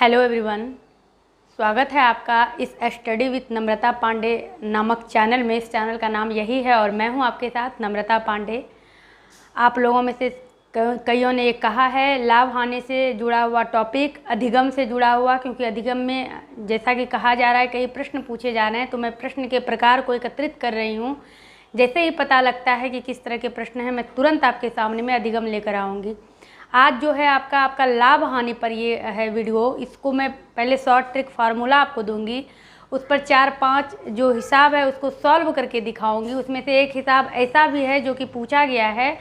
Hello everyone, स्वागत है आपका इस स्टडी विथ नम्रता पांडे नामक चैनल में। इस चैनल का नाम यही है और मैं हूं आपके साथ नम्रता पांडे। आप लोगों में से कईयों ने ये कहा है लाभ हानि से जुड़ा हुआ टॉपिक अधिगम से जुड़ा हुआ, क्योंकि अधिगम में जैसा कि कहा जा रहा है कई प्रश्न पूछे जा रहे हैं, तो मैं प्रश्न के प्रकार को एकत्रित कर रही हूँ। जैसे ही पता लगता है कि किस तरह के प्रश्न हैं, मैं तुरंत आपके सामने में अधिगम लेकर आऊँगी। आज जो है आपका लाभ हानि पर ये है वीडियो। इसको मैं पहले शॉर्ट ट्रिक फार्मूला आपको दूंगी, उस पर 4-5 जो हिसाब है उसको सॉल्व करके दिखाऊंगी। उसमें से एक हिसाब ऐसा भी है जो कि पूछा गया है,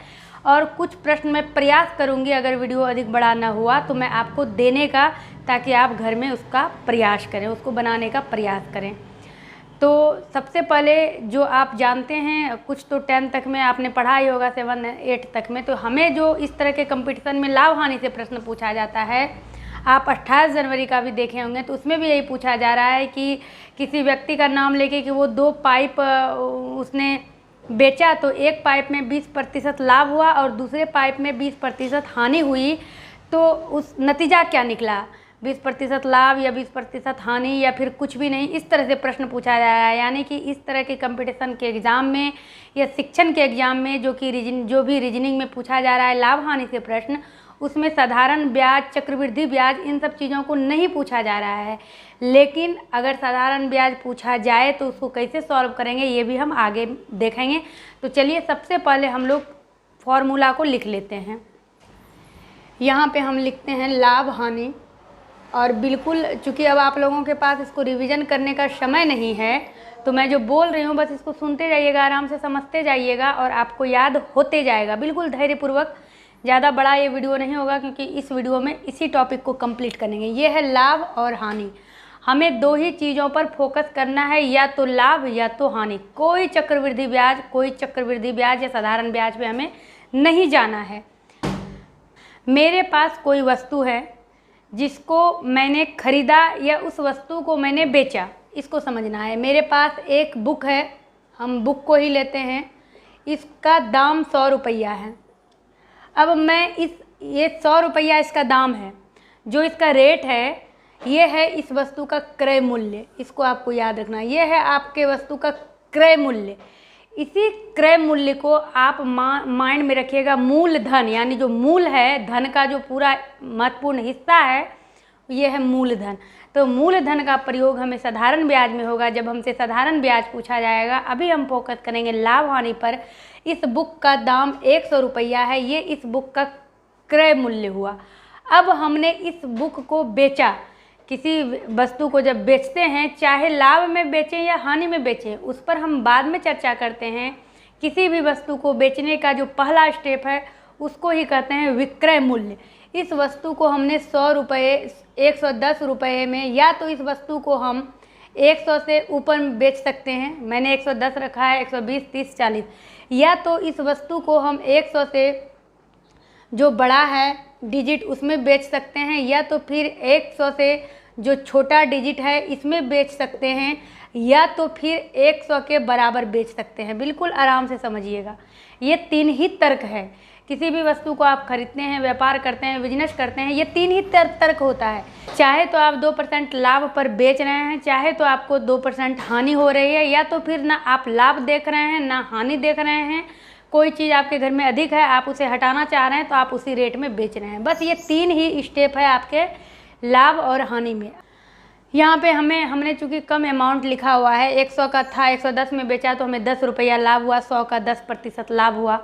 और कुछ प्रश्न मैं प्रयास करूंगी, अगर वीडियो अधिक बड़ा ना हुआ तो मैं आपको देने का, ताकि आप घर में उसका प्रयास करें, उसको बनाने का प्रयास करें। तो सबसे पहले जो आप जानते हैं, कुछ तो 10 तक में आपने पढ़ा ही होगा, 7-8 तक में, तो हमें जो इस तरह के कंपटीशन में लाभ हानि से प्रश्न पूछा जाता है, आप 28 जनवरी का भी देखे होंगे, तो उसमें भी यही पूछा जा रहा है कि किसी व्यक्ति का नाम लेके कि वो 2 पाइप उसने बेचा, तो एक पाइप में 20% लाभ हुआ और दूसरे पाइप में 20% हानि हुई, तो उस नतीजा क्या निकला, 20% लाभ या 20% हानि या फिर कुछ भी नहीं। इस तरह से प्रश्न पूछा जा रहा है। यानी कि इस तरह के कंपटीशन के एग्ज़ाम में या शिक्षण के एग्ज़ाम में जो भी रीजनिंग में पूछा जा रहा है लाभ हानि से प्रश्न, उसमें साधारण ब्याज, चक्रवृद्धि ब्याज, इन सब चीज़ों को नहीं पूछा जा रहा है। लेकिन अगर साधारण ब्याज पूछा जाए तो उसको कैसे सॉल्व करेंगे ये भी हम आगे देखेंगे। तो चलिए सबसे पहले हम लोग फॉर्मूला को लिख लेते हैं। यहाँ पे हम लिखते हैं लाभ हानि, और बिल्कुल चूँकि अब आप लोगों के पास इसको रिवीजन करने का समय नहीं है, तो मैं जो बोल रही हूँ बस इसको सुनते जाइएगा, आराम से समझते जाइएगा और आपको याद होते जाएगा, बिल्कुल धैर्यपूर्वक। ज़्यादा बड़ा ये वीडियो नहीं होगा, क्योंकि इस वीडियो में इसी टॉपिक को कंप्लीट करेंगे। ये है लाभ और हानि। हमें 2 ही चीज़ों पर फोकस करना है, या तो लाभ या तो हानि। कोई चक्रवृद्धि ब्याज या साधारण ब्याज पे हमें नहीं जाना है। मेरे पास कोई वस्तु है जिसको मैंने खरीदा या उस वस्तु को मैंने बेचा, इसको समझना है। मेरे पास एक बुक है, हम बुक को ही लेते हैं, इसका दाम 100 रुपया है। अब मैं ये 100 रुपया इसका दाम है, जो इसका रेट है ये है इस वस्तु का क्रय मूल्य। इसको आपको याद रखना, ये है आपके वस्तु का क्रय मूल्य। इसी क्रय मूल्य को आप माइंड में रखिएगा। मूलधन, यानी जो मूल है, धन का जो पूरा महत्वपूर्ण हिस्सा है, ये है मूलधन। तो मूलधन का प्रयोग हमें साधारण ब्याज में होगा, जब हमसे साधारण ब्याज पूछा जाएगा। अभी हम फोकस करेंगे लाभ हानि पर। इस बुक का दाम 100 रुपया है, ये इस बुक का क्रय मूल्य हुआ। अब हमने इस बुक को बेचा। किसी वस्तु को जब बेचते हैं, चाहे लाभ में बेचें या हानि में बेचें, उस पर हम बाद में चर्चा करते हैं। किसी भी वस्तु को बेचने का जो पहला स्टेप है उसको ही कहते हैं विक्रय मूल्य। इस वस्तु को हमने 100 रुपये, 110 रुपये में, या तो इस वस्तु को हम 100 से ऊपर बेच सकते हैं। मैंने 110 रखा है, 120, 30, 40। या तो इस वस्तु को हम 100 से जो बड़ा है डिजिट उसमें बेच सकते हैं, या तो फिर 100 से जो छोटा डिजिट है इसमें बेच सकते हैं, या तो फिर 100 के बराबर बेच सकते हैं। बिल्कुल आराम से समझिएगा, ये 3 ही तर्क है। किसी भी वस्तु को आप खरीदते हैं, व्यापार करते हैं, बिजनेस करते हैं, ये 3 ही तर्क होता है। चाहे तो आप 2% लाभ पर बेच रहे हैं, चाहे तो आपको 2% हानि हो रही है, या तो फिर ना आप लाभ देख रहे हैं ना हानि देख रहे हैं। कोई चीज़ आपके घर में अधिक है, आप उसे हटाना चाह रहे हैं, तो आप उसी रेट में बेच रहे हैं। बस ये 3 ही स्टेप है आपके लाभ और हानि में। यहाँ पे हमने चूँकि कम अमाउंट लिखा हुआ है, 100 का था, 110 में बेचा तो हमें 10 रुपया लाभ हुआ, 100 का 10% लाभ हुआ।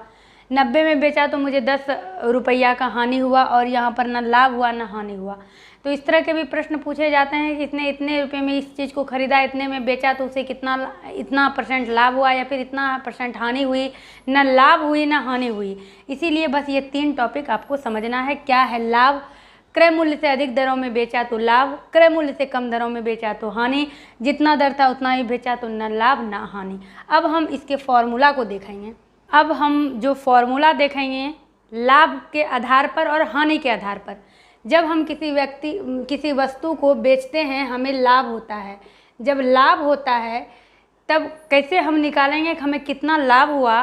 90 में बेचा तो मुझे 10 रुपया का हानि हुआ, और यहाँ पर ना लाभ हुआ ना हानि हुआ। तो इस तरह के भी प्रश्न पूछे जाते हैं कि इसने इतने रुपये में इस चीज़ को खरीदा, इतने में बेचा तो उसे इतना % लाभ हुआ या फिर इतना % हानि हुई। ना लाभ हुई ना हानि हुई। इसीलिए बस ये 3 टॉपिक आपको समझना है। क्या है लाभ? क्रय मूल्य से अधिक दरों में बेचा तो लाभ, क्रय मूल्य से कम दरों में बेचा तो हानि, जितना दर था उतना ही बेचा तो न लाभ ना हानि। अब हम इसके फॉर्मूला को देखेंगे। अब हम जो फॉर्मूला देखेंगे लाभ के आधार पर और हानि के आधार पर। जब हम किसी वस्तु को बेचते हैं हमें लाभ होता है। जब लाभ होता है तब कैसे हम निकालेंगे कि हमें कितना लाभ हुआ।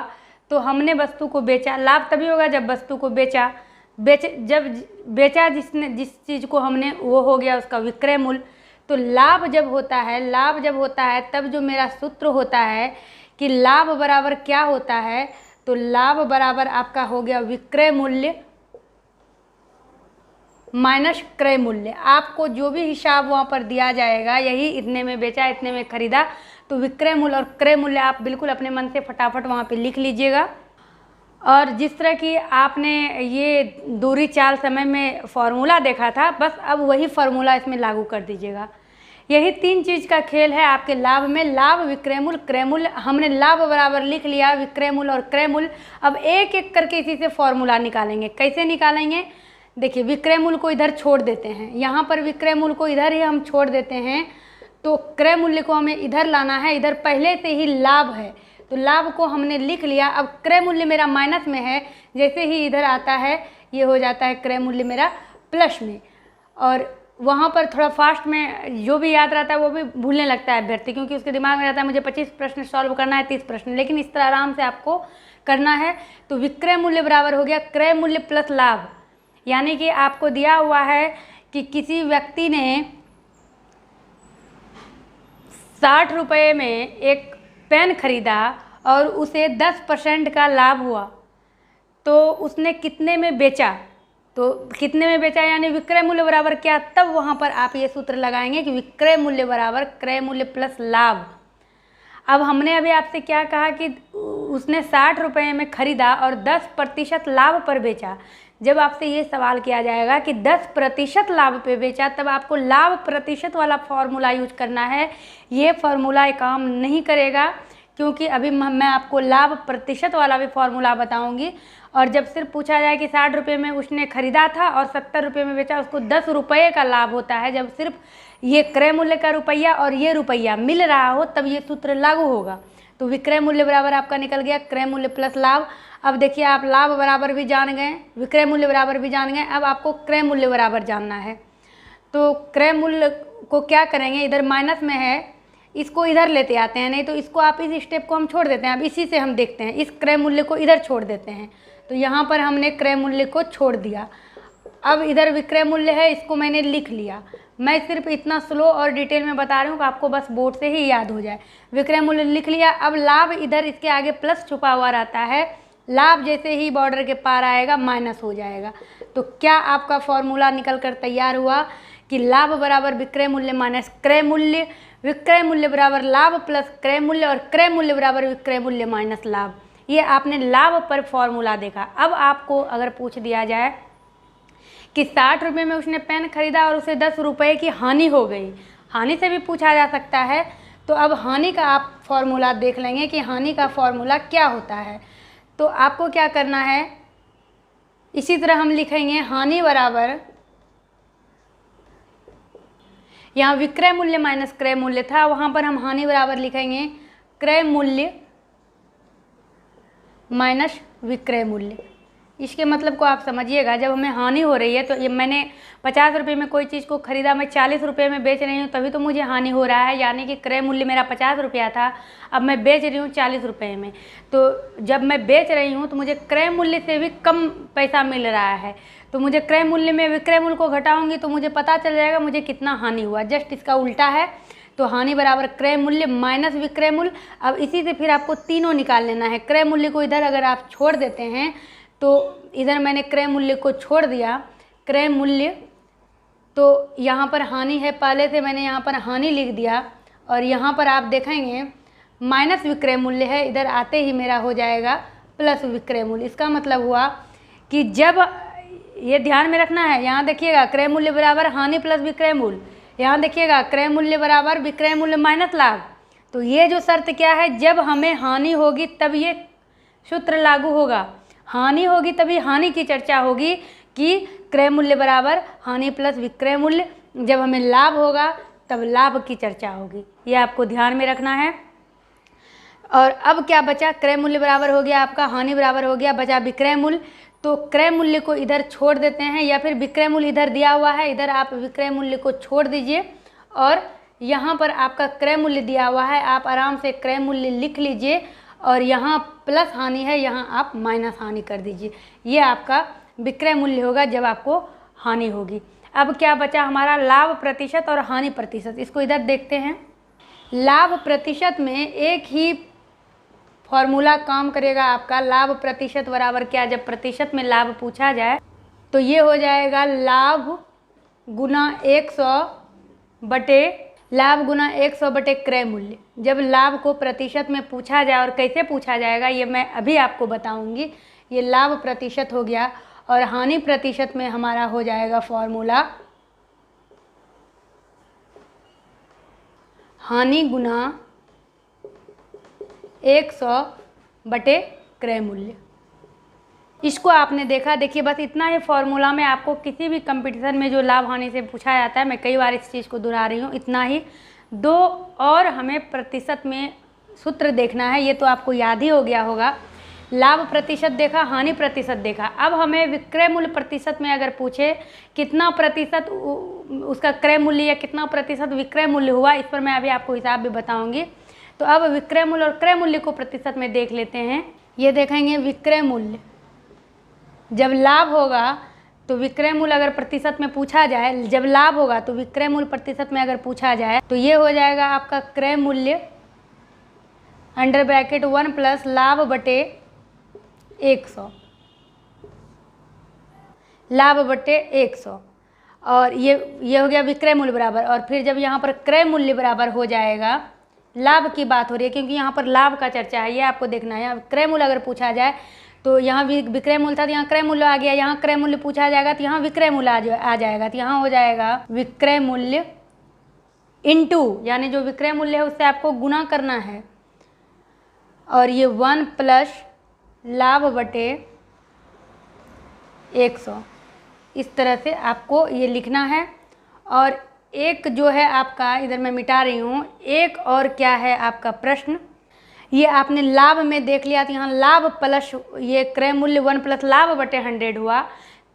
तो हमने वस्तु को बेचा, लाभ तभी होगा जब वस्तु को बेचा। जब बेचा जिस चीज़ को हमने, वो हो गया उसका विक्रय मूल्य। तो लाभ जब होता है तब जो मेरा सूत्र होता है कि लाभ बराबर क्या होता है, तो लाभ बराबर आपका हो गया विक्रय मूल्य माइनस क्रय मूल्य। आपको जो भी हिसाब वहाँ पर दिया जाएगा, यही इतने में बेचा, इतने में खरीदा, तो विक्रय मूल्य और क्रय मूल्य आप बिल्कुल अपने मन से फटाफट वहाँ पे लिख लीजिएगा। और जिस तरह की आपने ये दूरी चाल समय में फॉर्मूला देखा था, बस अब वही फॉर्मूला इसमें लागू कर दीजिएगा। यही 3 चीज़ का खेल है आपके लाभ में, लाभ, विक्रय मूल्य, क्रय मूल्य। हमने लाभ बराबर लिख लिया, विक्रय मूल्य और क्रय मूल्य। अब एक एक करके इसी से फॉर्मूला निकालेंगे। कैसे निकालेंगे? देखिए, विक्रय मूल्य को इधर छोड़ देते हैं, यहाँ पर विक्रय मूल्य को इधर ही हम छोड़ देते हैं, तो क्रय मूल्य को हमें इधर लाना है। इधर पहले से ही लाभ है, तो लाभ को हमने लिख लिया। अब क्रय मूल्य मेरा माइनस में है, जैसे ही इधर आता है ये हो जाता है क्रय मूल्य मेरा प्लस में। और वहाँ पर थोड़ा फास्ट में जो भी याद रहता है वो भी भूलने लगता है अभ्यर्थी, क्योंकि उसके दिमाग में रहता है मुझे 25 प्रश्न सॉल्व करना है, 30 प्रश्न, लेकिन इस तरह आराम से आपको करना है। तो विक्रय मूल्य बराबर हो गया क्रय मूल्य प्लस लाभ। यानी कि आपको दिया हुआ है कि किसी व्यक्ति ने 60 रुपये में एक पेन खरीदा और उसे 10% का लाभ हुआ, तो उसने कितने में बेचा? तो कितने में बेचा यानी विक्रय मूल्य बराबर क्या, तब वहाँ पर आप ये सूत्र लगाएंगे कि विक्रय मूल्य बराबर क्रय मूल्य प्लस लाभ। अब हमने अभी आपसे क्या कहा कि उसने 60 रुपये में खरीदा और 10% लाभ पर बेचा। जब आपसे ये सवाल किया जाएगा कि 10% लाभ पे बेचा, तब आपको लाभ प्रतिशत वाला फॉर्मूला यूज करना है। ये फॉर्मूला काम नहीं करेगा, क्योंकि अभी मैं आपको लाभ प्रतिशत वाला भी फॉर्मूला बताऊंगी। और जब सिर्फ पूछा जाए कि 60 रुपये में उसने खरीदा था और 70 रुपये में बेचा, उसको 10 रुपये का लाभ होता है। जब सिर्फ ये क्रय मूल्य का रुपया और ये रुपया मिल रहा हो, तब ये सूत्र लागू होगा। तो विक्रय मूल्य बराबर आपका निकल गया क्रय मूल्य प्लस लाभ। अब देखिए, आप लाभ बराबर भी जान गए, विक्रय मूल्य बराबर भी जान गए, अब आपको क्रय मूल्य बराबर जानना है। तो क्रय मूल्य को क्या करेंगे, इधर माइनस में है, इसको इधर लेते आते हैं, नहीं तो इसको आप इस स्टेप को हम छोड़ देते हैं। अब इसी से हम देखते हैं, इस क्रय मूल्य को इधर छोड़ देते हैं। तो यहाँ पर हमने क्रय मूल्य को छोड़ दिया। अब इधर विक्रय मूल्य है, इसको मैंने लिख लिया। मैं सिर्फ इतना स्लो और डिटेल में बता रही हूँ कि आपको बस बोर्ड से ही याद हो जाए। विक्रय मूल्य लिख लिया। अब लाभ इधर इसके आगे प्लस छुपा हुआ रहता है, लाभ जैसे ही बॉर्डर के पार आएगा माइनस हो जाएगा। तो क्या आपका फॉर्मूला निकल कर तैयार हुआ कि लाभ बराबर विक्रय मूल्य माइनस क्रय मूल्य, विक्रय मूल्य बराबर लाभ प्लस क्रय मूल्य और क्रय मूल्य बराबर विक्रय मूल्य माइनस लाभ। ये आपने लाभ पर फॉर्मूला देखा। अब आपको अगर पूछ दिया जाए कि 60 रुपये में उसने पेन खरीदा और उसे 10 रुपये की हानि हो गई, हानि से भी पूछा जा सकता है। तो अब हानि का आप फॉर्मूला देख लेंगे कि हानि का फॉर्मूला क्या होता है। तो आपको क्या करना है, इसी तरह हम लिखेंगे हानि बराबर, यहाँ विक्रय मूल्य माइनस क्रय मूल्य था, वहाँ पर हम हानि बराबर लिखेंगे क्रय मूल्य माइनस विक्रय मूल्य। इसके मतलब को आप समझिएगा। जब हमें हानि हो रही है, तो ये मैंने 50 रुपये में कोई चीज़ को ख़रीदा, मैं 40 रुपये में बेच रही हूँ, तभी तो मुझे हानि हो रहा है। यानी कि क्रय मूल्य मेरा 50 रुपया था, अब मैं बेच रही हूँ 40 रुपये में। तो जब मैं बेच रही हूँ तो मुझे क्रय मूल्य से भी कम पैसा मिल रहा है, तो मुझे क्रय मूल्य में विक्रय मूल्य को घटाऊँगी तो मुझे पता चल जाएगा मुझे कितना हानि हुआ। जस्ट इसका उल्टा है। तो हानि बराबर क्रय मूल्य माइनस विक्रय मूल्य। अब इसी से फिर आपको तीनों निकाल लेना है। क्रय मूल्य को इधर अगर आप छोड़ देते हैं, तो इधर मैंने क्रय मूल्य को छोड़ दिया, क्रय मूल्य, तो यहाँ पर हानि है, पहले से मैंने यहाँ पर हानि लिख दिया। और यहाँ पर आप देखेंगे माइनस विक्रय मूल्य है, इधर आते ही मेरा हो जाएगा प्लस विक्रय मूल्य। इसका मतलब हुआ कि जब, ये ध्यान में रखना है, यहाँ देखिएगा क्रय मूल्य बराबर हानि प्लस विक्रय मूल्य, यहाँ देखिएगा क्रय मूल्य बराबर विक्रय मूल्य माइनस लाभ। तो ये जो शर्त क्या है, जब हमें हानि होगी तब ये सूत्र लागू होगा। हानि होगी तभी हानि की चर्चा होगी कि क्रय मूल्य बराबर हानि प्लस विक्रय मूल्य। जब हमें लाभ होगा तब लाभ की चर्चा होगी। ये आपको ध्यान में रखना है। और अब क्या बचा, क्रय मूल्य बराबर हो गया आपका, हानि बराबर हो गया, बचा विक्रय मूल्य। तो क्रय मूल्य को इधर छोड़ देते हैं, या फिर विक्रय मूल्य इधर दिया हुआ है, इधर आप विक्रय मूल्य को छोड़ दीजिए और यहाँ पर आपका क्रय मूल्य दिया हुआ है, आप आराम से क्रय मूल्य लिख लीजिए। और यहाँ प्लस हानि है, यहाँ आप माइनस हानि कर दीजिए। ये आपका विक्रय मूल्य होगा जब आपको हानि होगी। अब क्या बचा हमारा, लाभ प्रतिशत और हानि प्रतिशत। इसको इधर देखते हैं। लाभ प्रतिशत में एक ही फॉर्मूला काम करेगा आपका। लाभ प्रतिशत बराबर क्या, जब प्रतिशत में लाभ पूछा जाए तो ये हो जाएगा लाभ गुना 100 बटे लाभ गुना 100 बटे क्रय मूल्य। जब लाभ को प्रतिशत में पूछा जाए, और कैसे पूछा जाएगा ये मैं अभी आपको बताऊंगी। ये लाभ प्रतिशत हो गया, और हानि प्रतिशत में हमारा हो जाएगा फॉर्मूला हानि गुना 100 बटे क्रय मूल्य। इसको आपने देखा, देखिए बस इतना ही फॉर्मूला में आपको किसी भी कंपटीशन में जो लाभ हानि से पूछा जाता है, मैं कई बार इस चीज़ को दोहरा रही हूँ, इतना ही। दो और हमें प्रतिशत में सूत्र देखना है, ये तो आपको याद ही हो गया होगा। लाभ प्रतिशत देखा, हानि प्रतिशत देखा। अब हमें विक्रय मूल्य प्रतिशत में अगर पूछे कितना प्रतिशत उसका क्रय मूल्य या कितना प्रतिशत विक्रय मूल्य हुआ, इस पर मैं अभी आपको हिसाब भी बताऊंगी। तो अब विक्रय मूल्य और क्रय मूल्य को प्रतिशत में देख लेते हैं। ये देखेंगे विक्रय मूल्य, जब लाभ होगा तो विक्रय मूल्य अगर प्रतिशत में पूछा जाए, जब लाभ होगा तो विक्रय मूल्य प्रतिशत में अगर पूछा जाए तो ये हो जाएगा आपका क्रय मूल्य अंडर ब्रैकेट 1 प्लस लाभ बटे 100, लाभ बटे 100। और ये हो गया विक्रय मूल्य बराबर। और फिर जब यहाँ पर क्रय मूल्य बराबर हो जाएगा, लाभ की बात हो रही है क्योंकि यहाँ पर लाभ का चर्चा है, ये आपको देखना है। यहाँ क्रय मूल्य अगर पूछा जाए तो यहाँ विक्रय मूल्य था तो यहाँ क्रय मूल्य आ गया, यहाँ क्रय मूल्य पूछा जाएगा तो यहाँ विक्रय मूल्य आ जाएगा। तो यहाँ हो जाएगा विक्रय मूल्य इंटू, यानी जो विक्रय मूल्य है उससे आपको गुना करना है, और ये 1 प्लस लाभ बटे 100, इस तरह से आपको ये लिखना है। और एक जो है आपका, इधर मैं मिटा रही हूँ, एक और क्या है आपका प्रश्न, ये आपने लाभ में देख लिया तो यहाँ लाभ प्लस ये क्रय मूल्य 1 प्लस लाभ बटे 100 हुआ,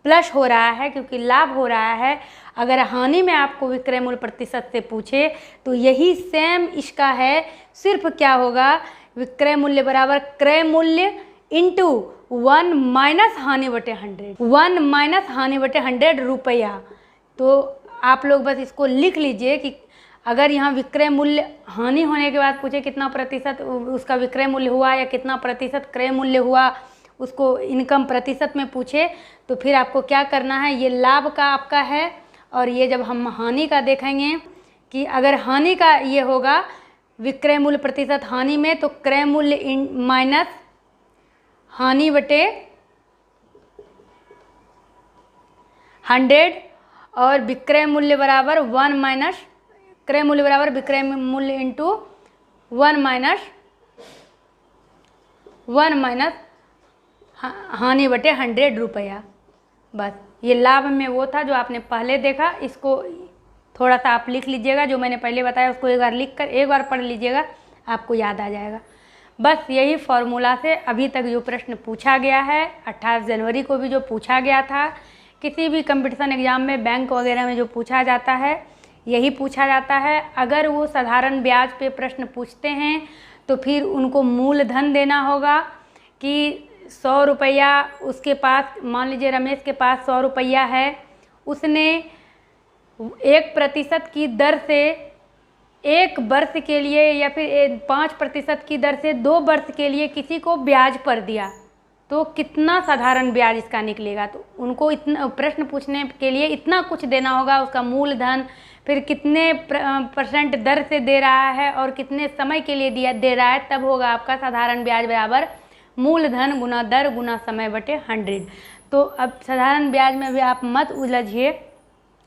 प्लस हो रहा है क्योंकि लाभ हो रहा है। अगर हानि में आपको विक्रय मूल्य प्रतिशत से पूछे तो यही सेम इसका है, सिर्फ क्या होगा, विक्रय मूल्य बराबर क्रय मूल्य इंटू 1 माइनस हानि बटे 100, 1 माइनस हानि बटे 100 रुपया। तो आप लोग बस इसको लिख लीजिए कि अगर यहाँ विक्रय मूल्य हानि होने के बाद पूछे कितना प्रतिशत उसका विक्रय मूल्य हुआ या कितना प्रतिशत क्रय मूल्य हुआ, उसको इनकम प्रतिशत में पूछे तो फिर आपको क्या करना है, ये लाभ का आपका है। और ये जब हम हानि का देखेंगे कि अगर हानि का ये होगा विक्रय मूल्य प्रतिशत हानि में, तो क्रय मूल्य माइनस हानि बटे 100, और विक्रय मूल्य बराबर 1 माइनस क्रय मूल्य बराबर विक्रय मूल्य इंटू 1 माइनस हानि बटे 100 रुपया। बस ये लाभ में वो था जो आपने पहले देखा, इसको थोड़ा सा आप लिख लीजिएगा, जो मैंने पहले बताया उसको एक बार लिख कर एक बार पढ़ लीजिएगा, आपको याद आ जाएगा। बस यही फॉर्मूला से अभी तक जो प्रश्न पूछा गया है, 28 जनवरी को भी जो पूछा गया था, किसी भी कंपटीशन एग्ज़ाम में, बैंक वगैरह में जो पूछा जाता है यही पूछा जाता है। अगर वो साधारण ब्याज पे प्रश्न पूछते हैं तो फिर उनको मूलधन देना होगा कि 100 रुपया उसके पास, मान लीजिए रमेश के पास 100 रुपया है, उसने 1% की दर से 1 वर्ष के लिए या फिर 5% की दर से 2 वर्ष के लिए किसी को ब्याज पर दिया, तो कितना साधारण ब्याज इसका निकलेगा। तो उनको इतना प्रश्न पूछने के लिए इतना कुछ देना होगा, उसका मूलधन, फिर कितने % दर से दे रहा है और कितने समय के लिए दे रहा है, तब होगा आपका साधारण ब्याज बराबर मूलधन गुना दर गुना समय बटे 100। तो अब साधारण ब्याज में भी आप मत उलझिए,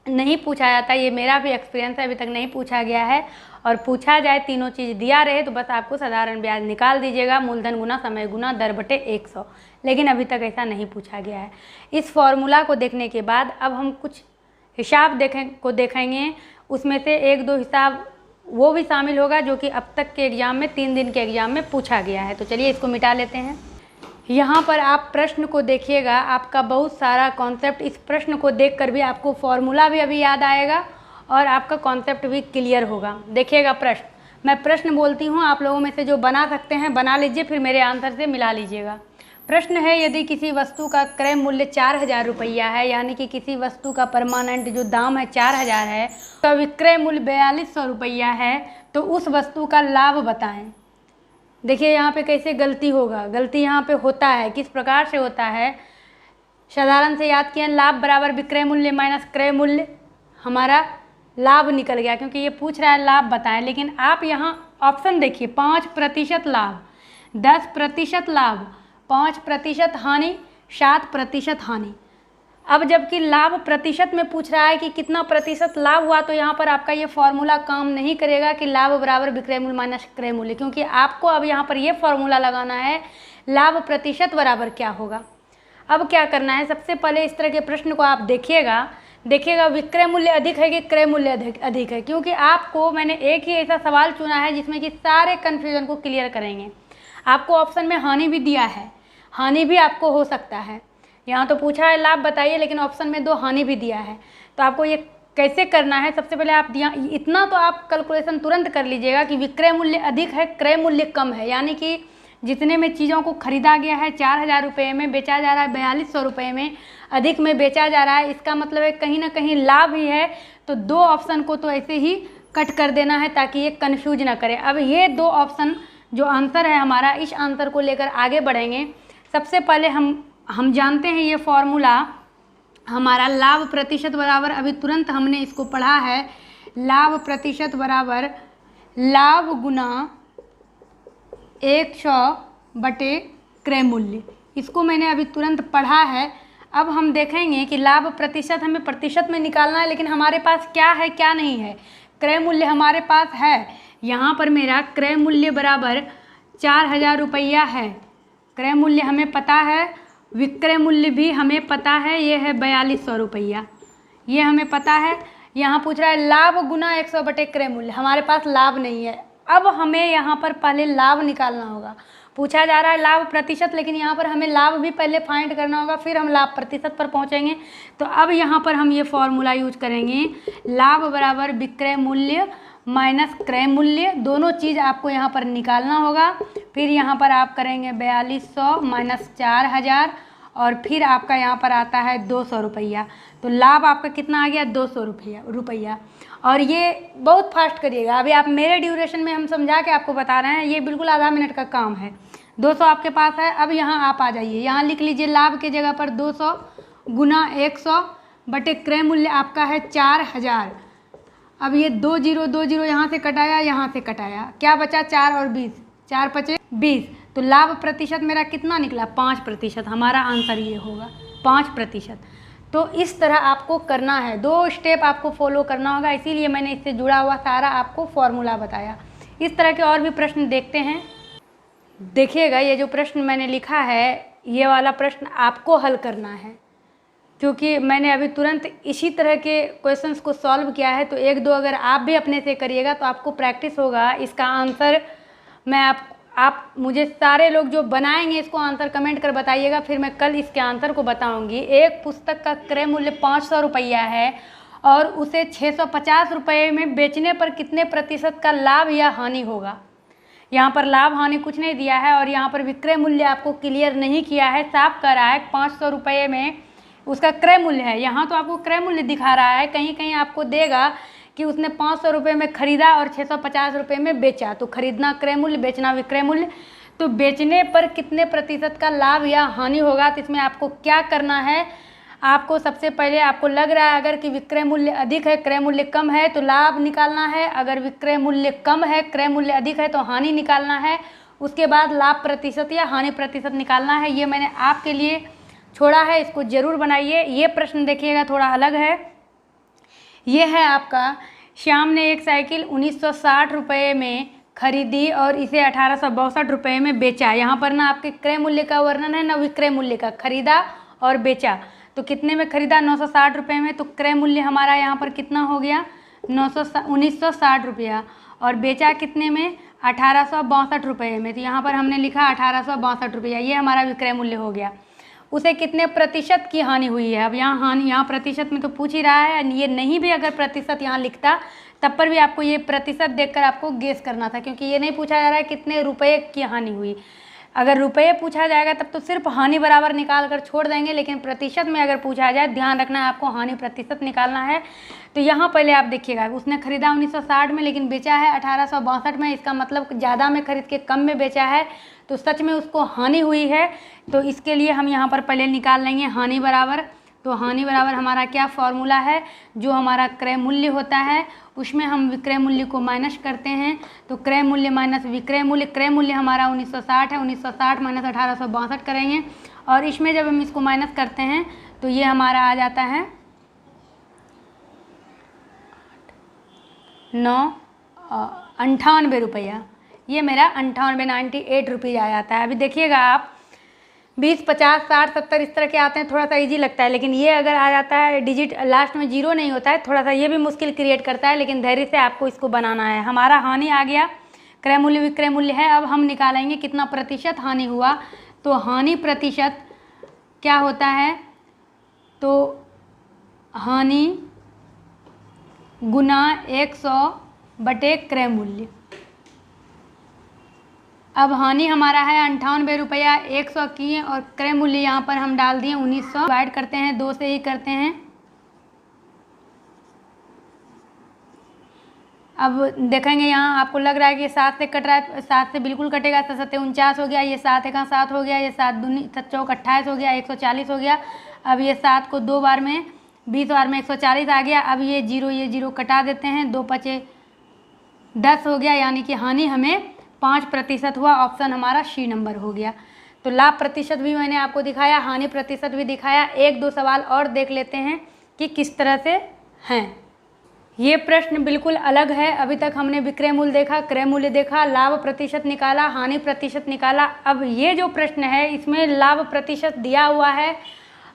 नहीं पूछा जाता, ये मेरा भी एक्सपीरियंस है, अभी तक नहीं पूछा गया है। और पूछा जाए तीनों चीज़ दिया रहे तो बस आपको साधारण ब्याज निकाल दीजिएगा, मूलधन गुना समय गुना दर बटे 100, लेकिन अभी तक ऐसा नहीं पूछा गया है। इस फॉर्मूला को देखने के बाद अब हम कुछ हिसाब देखेंगे, उसमें से 1-2 हिसाब वो भी शामिल होगा जो कि अब तक के एग्ज़ाम में 3 दिन के एग्ज़ाम में पूछा गया है। तो चलिए इसको मिटा लेते हैं। यहाँ पर आप प्रश्न को देखिएगा, आपका बहुत सारा कॉन्सेप्ट, इस प्रश्न को देखकर भी आपको फॉर्मूला भी अभी याद आएगा और आपका कॉन्सेप्ट भी क्लियर होगा। देखिएगा प्रश्न, मैं प्रश्न बोलती हूँ, आप लोगों में से जो बना सकते हैं बना लीजिए, फिर मेरे आंसर से मिला लीजिएगा। प्रश्न है, यदि किसी वस्तु का क्रय मूल्य 4000 रुपया है, यानी कि किसी वस्तु का परमानेंट जो दाम है 4000 है, तो विक्रय मूल्य 4200 रुपया है, तो उस वस्तु का लाभ बताएं। देखिए यहाँ पे कैसे गलती होगा, गलती यहाँ पे होता है, किस प्रकार से होता है। साधारण से याद किया, लाभ बराबर विक्रय मूल्य माइनस क्रय मूल्य, हमारा लाभ निकल गया, क्योंकि ये पूछ रहा है लाभ बताएं। लेकिन आप यहाँ ऑप्शन देखिए, 5% लाभ, 10% लाभ, 5% हानि, 7% हानि। अब जबकि लाभ प्रतिशत में पूछ रहा है कि कितना प्रतिशत लाभ हुआ, तो यहाँ पर आपका ये फॉर्मूला काम नहीं करेगा कि लाभ बराबर विक्रय मूल्य माइनस क्रय मूल्य, क्योंकि आपको अब यहाँ पर ये फॉर्मूला लगाना है लाभ प्रतिशत बराबर क्या होगा। अब क्या करना है, सबसे पहले इस तरह के प्रश्न को आप देखिएगा विक्रय मूल्य अधिक है कि क्रय मूल्य अधिक है, क्योंकि आपको मैंने एक ही ऐसा सवाल चुना है जिसमें कि सारे कन्फ्यूजन को क्लियर करेंगे। आपको ऑप्शन में हानि भी दिया है, हानि भी आपको हो सकता है। यहाँ तो पूछा है लाभ बताइए, लेकिन ऑप्शन में 2 हानि भी दिया है। तो आपको ये कैसे करना है, सबसे पहले आप इतना तो आप कैलकुलेशन तुरंत कर लीजिएगा कि विक्रय मूल्य अधिक है, क्रय मूल्य कम है, यानी कि जितने में चीज़ों को खरीदा गया है 4000 रुपये में, बेचा जा रहा है 4200 रुपये में, अधिक में बेचा जा रहा है, इसका मतलब है कहीं ना कहीं लाभ ही है। तो 2 ऑप्शन को तो ऐसे ही कट कर देना है ताकि ये कन्फ्यूज ना करे। अब ये 2 ऑप्शन जो आंसर है हमारा, इस आंसर को लेकर आगे बढ़ेंगे। सबसे पहले हम जानते हैं ये फॉर्मूला हमारा लाभ प्रतिशत बराबर, अभी तुरंत हमने इसको पढ़ा है, लाभ प्रतिशत बराबर लाभ गुना 100 बटे क्रय मूल्य। इसको मैंने अभी तुरंत पढ़ा है। अब हम देखेंगे कि लाभ प्रतिशत हमें प्रतिशत में निकालना है, लेकिन हमारे पास क्या है क्या नहीं है। क्रय मूल्य हमारे पास है, यहाँ पर मेरा क्रय मूल्य बराबर 4000 रुपया है, क्रय मूल्य हमें पता है, विक्रय मूल्य भी हमें पता है, ये है 4200 रुपया, ये हमें पता है। यहाँ पूछ रहा है लाभ गुना 100 बटे क्रय मूल्य, हमारे पास लाभ नहीं है। अब हमें यहाँ पर पहले लाभ निकालना होगा। पूछा जा रहा है लाभ प्रतिशत, लेकिन यहाँ पर हमें लाभ भी पहले फाइंड करना होगा, फिर हम लाभ प्रतिशत पर पहुँचेंगे। तो अब यहाँ पर हम ये फॉर्मूला यूज करेंगे, लाभ बराबर विक्रय मूल्य माइनस क्रय मूल्य, दोनों चीज़ आपको यहाँ पर निकालना होगा। फिर यहाँ पर आप करेंगे 4200 माइनस 4000, और फिर आपका यहाँ पर आता है 200 रुपया। तो लाभ आपका कितना आ गया, 200 रुपया। और ये बहुत फास्ट करिएगा, अभी आप मेरे ड्यूरेशन में हम समझा के आपको बता रहे हैं, ये बिल्कुल आधा मिनट का काम है। 200 आपके पास है। अब यहाँ आप आ जाइए, यहाँ लिख लीजिए लाभ के जगह पर 200 गुना 100 बटे क्रय मूल्य आपका है 4000। अब ये 20 यहाँ से कटाया, यहाँ से कटाया, क्या बचा 4 और 20, 4 पचे 20। तो लाभ प्रतिशत मेरा कितना निकला, 5%। हमारा आंसर ये होगा 5%। तो इस तरह आपको करना है, 2 स्टेप आपको फॉलो करना होगा, इसीलिए मैंने इससे जुड़ा हुआ सारा आपको फॉर्मूला बताया। इस तरह के और भी प्रश्न देखते हैं। देखिएगा ये जो प्रश्न मैंने लिखा है, ये वाला प्रश्न आपको हल करना है, क्योंकि मैंने अभी तुरंत इसी तरह के क्वेश्चंस को सॉल्व किया है। तो 1-2 अगर आप भी अपने से करिएगा तो आपको प्रैक्टिस होगा। इसका आंसर मैं आप मुझे सारे लोग जो बनाएंगे इसको आंसर कमेंट कर बताइएगा, फिर मैं कल इसके आंसर को बताऊंगी। एक पुस्तक का क्रय मूल्य 500 रुपया है और उसे 650 रुपये में बेचने पर कितने प्रतिशत का लाभ या हानि होगा। यहाँ पर लाभ हानि कुछ नहीं दिया है, और यहाँ पर विक्रय मूल्य आपको क्लियर नहीं किया है, साफ कर रहा है 500 रुपये में उसका क्रय मूल्य है। यहाँ तो आपको क्रय मूल्य दिखा रहा है, कहीं कहीं आपको देगा कि उसने 500 रुपये में ख़रीदा और 650 रुपये में बेचा, तो खरीदना क्रय मूल्य, बेचना विक्रय मूल्य। तो बेचने पर कितने प्रतिशत का लाभ या हानि होगा, तो इसमें आपको क्या करना है, आपको सबसे पहले आपको लग रहा है अगर कि विक्रय मूल्य अधिक है क्रय मूल्य कम है तो लाभ निकालना है, अगर विक्रय मूल्य कम है क्रय मूल्य अधिक है तो हानि निकालना है, उसके बाद लाभ प्रतिशत या हानि प्रतिशत निकालना है। ये मैंने आपके लिए छोड़ा है, इसको ज़रूर बनाइए। ये प्रश्न देखिएगा थोड़ा अलग है। ये है आपका, श्याम ने एक साइकिल 1960 रुपये में खरीदी और इसे 1862 रुपये में बेचा। यहाँ पर ना आपके क्रय मूल्य का वर्णन है ना विक्रय मूल्य का, खरीदा और बेचा। तो कितने में खरीदा, 960 रुपये में, तो क्रय मूल्य हमारा यहाँ पर कितना हो गया 1960 रुपया, और बेचा कितने में 1862 रुपये में। तो यहाँ पर हमने लिखा 1862 रुपया, ये हमारा विक्रय मूल्य हो गया। उसे कितने प्रतिशत की हानि हुई है। अब यहाँ हानि, यहाँ प्रतिशत में तो पूछ ही रहा है, ये नहीं भी अगर प्रतिशत यहाँ लिखता तब पर भी आपको ये प्रतिशत देखकर आपको गेस करना था, क्योंकि ये नहीं पूछा जा रहा है कितने रुपए की हानि हुई। अगर रुपये पूछा जाएगा तब तो सिर्फ हानि बराबर निकाल कर छोड़ देंगे, लेकिन प्रतिशत में अगर पूछा जाए, ध्यान रखना है आपको, हानि प्रतिशत निकालना है। तो यहाँ पहले आप देखिएगा, उसने खरीदा 1960 में लेकिन बेचा है 1862 में, इसका मतलब ज़्यादा में खरीद के कम में बेचा है, तो सच में उसको हानि हुई है। तो इसके लिए हम यहाँ पर पहले निकाल लेंगे हानि बराबर। तो हानि बराबर हमारा क्या फॉर्मूला है, जो हमारा क्रय मूल्य होता है उसमें हम विक्रय मूल्य को माइनस करते हैं। तो क्रय मूल्य माइनस विक्रय मूल्य, क्रय मूल्य हमारा 1960 है, 1960 माइनस 1862 करेंगे, और इसमें जब हम इसको माइनस करते हैं तो ये हमारा आ जाता है 98 रुपया। ये मेरा 98 रुपीज़ आ जाता है। अभी देखिएगा आप 20, 50, 60, 70 इस तरह के आते हैं, थोड़ा सा इजी लगता है, लेकिन ये अगर आ जाता है डिजिट लास्ट में 0 नहीं होता है, थोड़ा सा ये भी मुश्किल क्रिएट करता है, लेकिन धैर्य से आपको इसको बनाना है। हमारा हानि आ गया, क्रय मूल्य विक्रय मूल्य है। अब हम निकालेंगे कितना प्रतिशत हानि हुआ। तो हानि प्रतिशत क्या होता है, तो हानि गुना 100 बटे क्रय मूल्य। अब हानि हमारा है 98 रुपया, 100 किए और क्रय मूल्य यहाँ पर हम डाल दिए 1900। डिवाइड करते हैं, 2 से ही करते हैं। अब देखेंगे यहाँ आपको लग रहा है कि 7 से कट रहा है, 7 से बिल्कुल कटेगा, 7 49 हो गया, ये 7 1 7 हो गया, ये 7 दूनी 7 चौक 28 हो गया, 140 हो गया। अब ये 7 को 2 बार में 20 बार में 140 आ गया। अब ये 0 कटा देते हैं, 2 5 10 हो गया, यानी कि हानि हमें 5% हुआ। ऑप्शन हमारा सी नंबर हो गया। तो लाभ प्रतिशत भी मैंने आपको दिखाया, हानि प्रतिशत भी दिखाया। 1-2 सवाल और देख लेते हैं कि किस तरह से हैं। ये प्रश्न बिल्कुल अलग है। अभी तक हमने विक्रय मूल्य देखा, क्रय मूल्य देखा, लाभ प्रतिशत निकाला, हानि प्रतिशत निकाला। अब ये जो प्रश्न है इसमें लाभ प्रतिशत दिया हुआ है,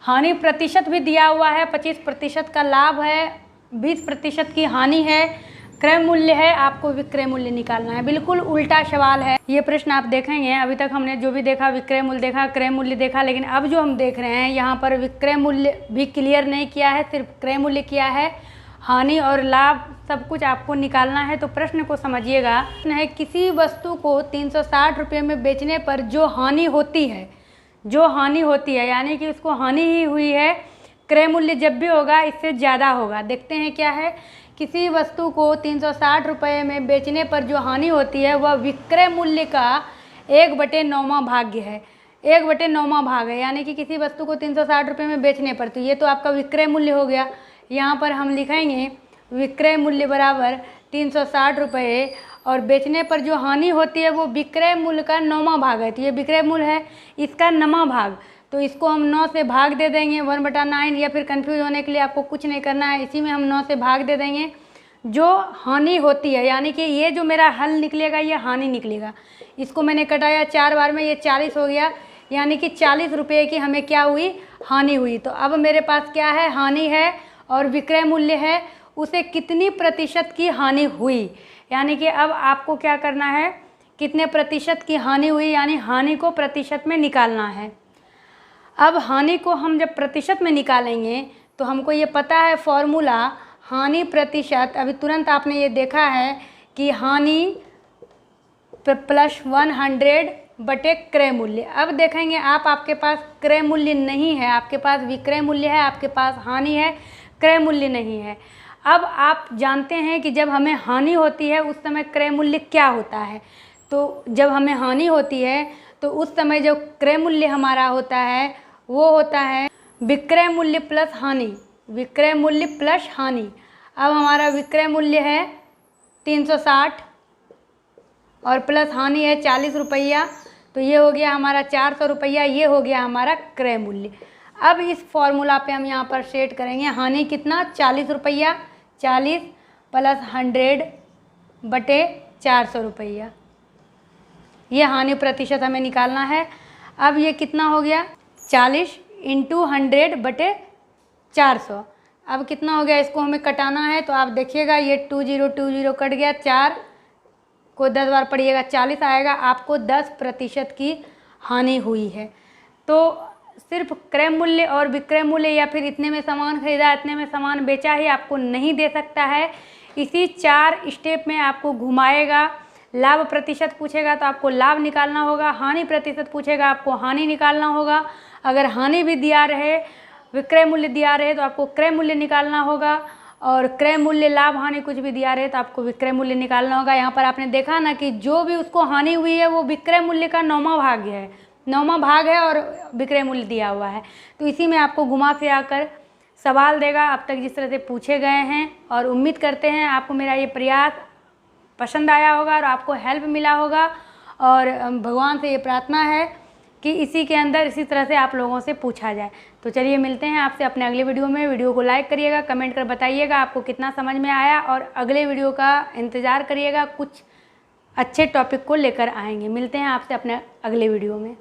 हानि प्रतिशत भी दिया हुआ है, 25% का लाभ है, 20% की हानि है, क्रय मूल्य है, आपको विक्रय मूल्य निकालना है। बिल्कुल उल्टा सवाल है ये प्रश्न। आप देखेंगे अभी तक हमने जो भी देखा, विक्रय मूल्य देखा, क्रय मूल्य देखा, लेकिन अब जो हम देख रहे हैं यहाँ पर विक्रय मूल्य भी क्लियर नहीं किया है, सिर्फ क्रय मूल्य किया है। हानि और लाभ सब कुछ आपको निकालना है। तो प्रश्न को समझिएगा, है किसी वस्तु को 360 रुपये में बेचने पर जो हानि होती है, यानी कि उसको हानि ही हुई है, क्रय मूल्य जब भी होगा इससे ज़्यादा होगा। देखते हैं क्या है, किसी वस्तु को 360 रुपये में बेचने पर जो हानि होती है वह विक्रय मूल्य का 1/9वां भाग्य है, 1/9वां भाग है। यानी कि किसी वस्तु को 360 रुपये में बेचने पर, तो ये तो आपका विक्रय मूल्य हो गया। यहाँ पर हम लिखेंगे विक्रय मूल्य बराबर 360 रुपये, और बेचने पर जो हानि होती है वो विक्रय मूल्य का 9वां भाग है। तो ये विक्रय मूल्य है, इसका 9वां भाग, तो इसको हम 9 से भाग दे देंगे 1/9, या फिर कंफ्यूज होने के लिए आपको कुछ नहीं करना है, इसी में हम 9 से भाग दे देंगे। जो हानि होती है, यानी कि ये जो मेरा हल निकलेगा ये हानि निकलेगा। इसको मैंने कटाया 4 बार में, ये 40 हो गया, यानी कि 40 रुपये की हमें क्या हुई, हानि हुई। तो अब मेरे पास क्या है, हानि है और विक्रय मूल्य है, उसे कितनी प्रतिशत की हानि हुई, यानी कि अब आपको क्या करना है, कितने प्रतिशत की हानि हुई, यानी हानि को प्रतिशत में निकालना है। अब हानि को हम जब प्रतिशत में निकालेंगे तो हमको ये पता है फॉर्मूला, हानि प्रतिशत। अभी तुरंत आपने ये देखा है कि हानि प्लस 100 बटे क्रय मूल्य। अब देखेंगे आपके पास क्रय मूल्य नहीं है, आपके पास विक्रय मूल्य है, आपके पास हानि है, क्रय मूल्य नहीं है। अब आप जानते हैं कि जब हमें हानि होती है उस समय क्रय मूल्य क्या होता है। तो जब हमें हानि होती है तो उस समय जो क्रय मूल्य हमारा होता है वो होता है विक्रय मूल्य प्लस हानि, विक्रय मूल्य प्लस हानि। अब हमारा विक्रय मूल्य है 360 और प्लस हानि है 40 रुपया, तो ये हो गया हमारा 400 रुपया, ये हो गया हमारा क्रय मूल्य। अब इस फॉर्मूला पे हम यहाँ पर सेट करेंगे, हानि कितना, 40 रुपया, 40 प्लस 100 बटे 400 रुपया, ये हानि प्रतिशत हमें निकालना है। अब ये कितना हो गया, 40 इंटू 100 बटे 400। अब कितना हो गया, इसको हमें कटाना है, तो आप देखिएगा ये 20 कट गया, 4 को 10 बार पढ़िएगा 40 आएगा, आपको 10% की हानि हुई है। तो सिर्फ क्रय मूल्य और विक्रय मूल्य या फिर इतने में सामान खरीदा इतने में सामान बेचा ही आपको नहीं दे सकता है। इसी 4 स्टेप में आपको घुमाएगा, लाभ प्रतिशत पूछेगा तो आपको लाभ निकालना होगा, हानि प्रतिशत पूछेगा आपको हानि निकालना होगा। अगर हानि भी दिया रहे, विक्रय मूल्य दिया रहे तो आपको क्रय मूल्य निकालना होगा, और क्रय मूल्य लाभ हानि कुछ भी दिया रहे तो आपको विक्रय मूल्य निकालना होगा। यहाँ पर आपने देखा ना कि जो भी उसको हानि हुई है वो विक्रय मूल्य का 9वां भाग है, 9वां भाग है और विक्रय मूल्य दिया हुआ है। तो इसी में आपको घुमा फिरा कर सवाल देगा अब तक जिस तरह से पूछे गए हैं। और उम्मीद करते हैं आपको मेरा ये प्रयास पसंद आया होगा और आपको हेल्प मिला होगा। और भगवान से ये प्रार्थना है कि इसी के अंदर इसी तरह से आप लोगों से पूछा जाए। तो चलिए मिलते हैं आपसे अपने अगले वीडियो में। वीडियो को लाइक करिएगा, कमेंट कर बताइएगा आपको कितना समझ में आया, और अगले वीडियो का इंतज़ार करिएगा, कुछ अच्छे टॉपिक को लेकर आएंगे। मिलते हैं आपसे अपने अगले वीडियो में।